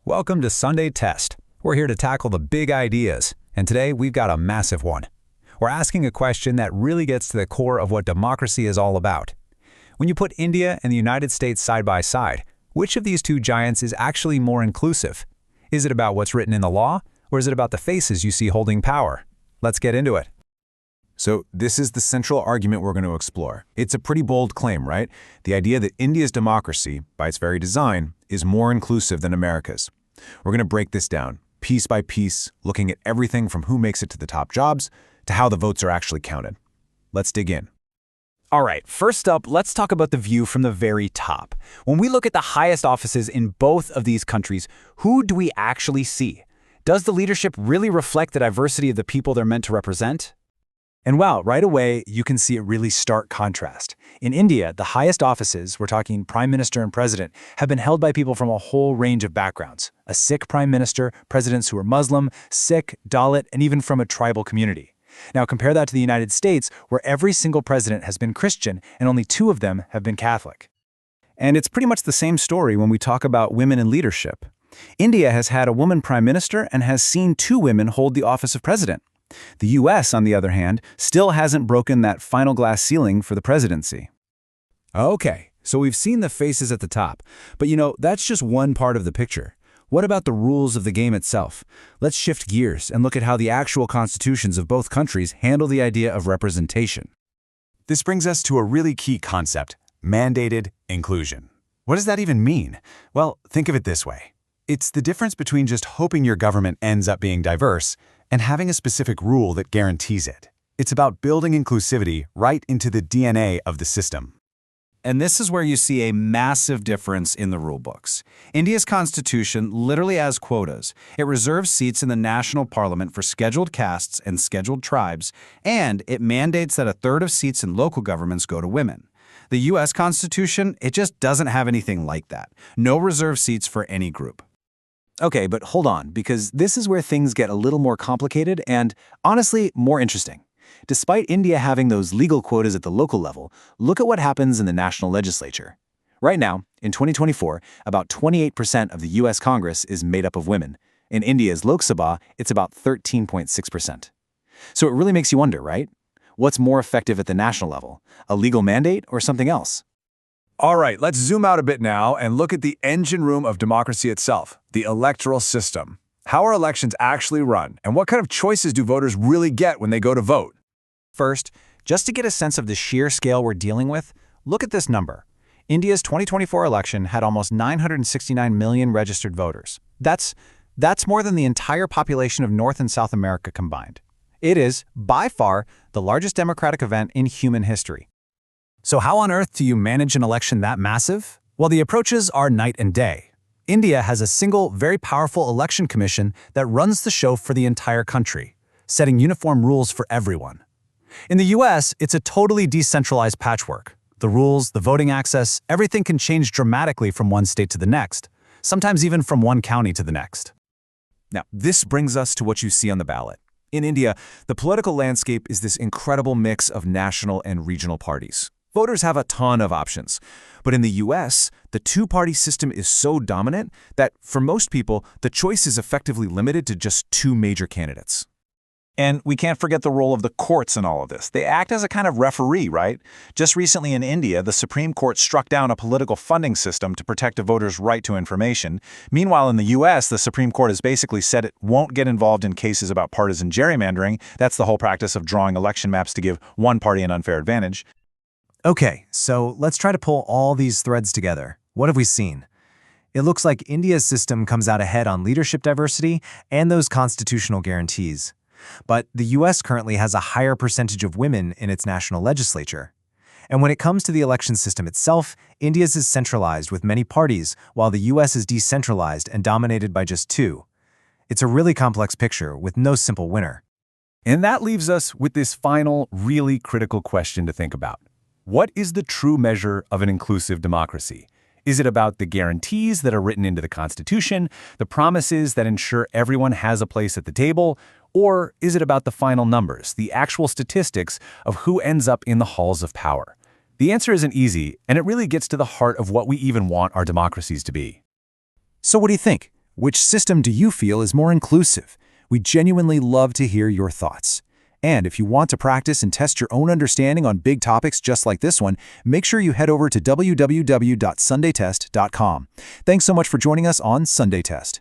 Welcome to Sunday Test. We're here to tackle the big ideas, and today we've got a massive one. We're asking a question that really gets to the core of what democracy is all about. When you put India and the United States side by side, which of these two giants is actually more inclusive? Is it about what's written in the law, or is it about the faces you see holding power? Let's get into it. So this is the central argument we're going to explore. It's a pretty bold claim, right? The idea that India's democracy, by its very design, is more inclusive than America's. We're going to break this down, piece by piece, looking at everything from who makes it to the top jobs to how the votes are actually counted. Let's dig in. All right, first up, let's talk about the view from the very top. When we look at the highest offices in both of these countries, who do we actually see? Does the leadership really reflect the diversity of the people they're meant to represent? And wow, right away, you can see a really stark contrast. In India, the highest offices, we're talking prime minister and president, have been held by people from a whole range of backgrounds. A Sikh prime minister, presidents who are Muslim, Sikh, Dalit, and even from a tribal community. Now compare that to the United States, where every single president has been Christian and only 2 of them have been Catholic. And it's pretty much the same story when we talk about women in leadership. India has had a woman prime minister and has seen 2 women hold the office of president. The U.S., on the other hand, still hasn't broken that final glass ceiling for the presidency. Okay, so we've seen the faces at the top, but that's just one part of the picture. What about the rules of the game itself? Let's shift gears and look at how the actual constitutions of both countries handle the idea of representation. This brings us to a really key concept, mandated inclusion. What does that even mean? Well, think of it this way. It's the difference between just hoping your government ends up being diverse and having a specific rule that guarantees it. It's about building inclusivity right into the DNA of the system. And this is where you see a massive difference in the rulebooks. India's constitution literally has quotas. It reserves seats in the national parliament for scheduled castes and scheduled tribes, and it mandates that a third of seats in local governments go to women. The U.S. Constitution, it just doesn't have anything like that. No reserved seats for any group. Okay, but hold on, because this is where things get a little more complicated and, honestly, more interesting. Despite India having those legal quotas at the local level, look at what happens in the national legislature. Right now, in 2024, about 28% of the U.S. Congress is made up of women. In India's Lok Sabha, it's about 13.6%. So it really makes you wonder, right? What's more effective at the national level, a legal mandate or something else? All right, let's zoom out a bit now and look at the engine room of democracy itself, the electoral system. How are elections actually run, and what kind of choices do voters really get when they go to vote? First, just to get a sense of the sheer scale we're dealing with, look at this number. India's 2024 election had almost 969 million registered voters. That's more than the entire population of North and South America combined. It is, by far, the largest democratic event in human history. So how on earth do you manage an election that massive? Well, the approaches are night and day. India has a single, very powerful election commission that runs the show for the entire country, setting uniform rules for everyone. In the US, it's a totally decentralized patchwork. The rules, the voting access, everything can change dramatically from one state to the next, sometimes even from one county to the next. Now, this brings us to what you see on the ballot. In India, the political landscape is this incredible mix of national and regional parties. Voters have a ton of options. But in the US, the two-party system is so dominant that, for most people, the choice is effectively limited to just 2 major candidates. And we can't forget the role of the courts in all of this. They act as a kind of referee, right? Just recently in India, the Supreme Court struck down a political funding system to protect a voter's right to information. Meanwhile, in the US, the Supreme Court has basically said it won't get involved in cases about partisan gerrymandering. That's the whole practice of drawing election maps to give one party an unfair advantage. Okay, so let's try to pull all these threads together. What have we seen? It looks like India's system comes out ahead on leadership diversity and those constitutional guarantees. But the US currently has a higher percentage of women in its national legislature. And when it comes to the election system itself, India's is centralized with many parties, while the US is decentralized and dominated by just 2. It's a really complex picture with no simple winner. And that leaves us with this final, really critical question to think about. What is the true measure of an inclusive democracy? Is it about the guarantees that are written into the Constitution, the promises that ensure everyone has a place at the table, or is it about the final numbers, the actual statistics of who ends up in the halls of power? The answer isn't easy, and it really gets to the heart of what we even want our democracies to be. So what do you think? Which system do you feel is more inclusive? We genuinely love to hear your thoughts. And if you want to practice and test your own understanding on big topics just like this one, make sure you head over to www.sundaytest.com. Thanks so much for joining us on Sunday Test.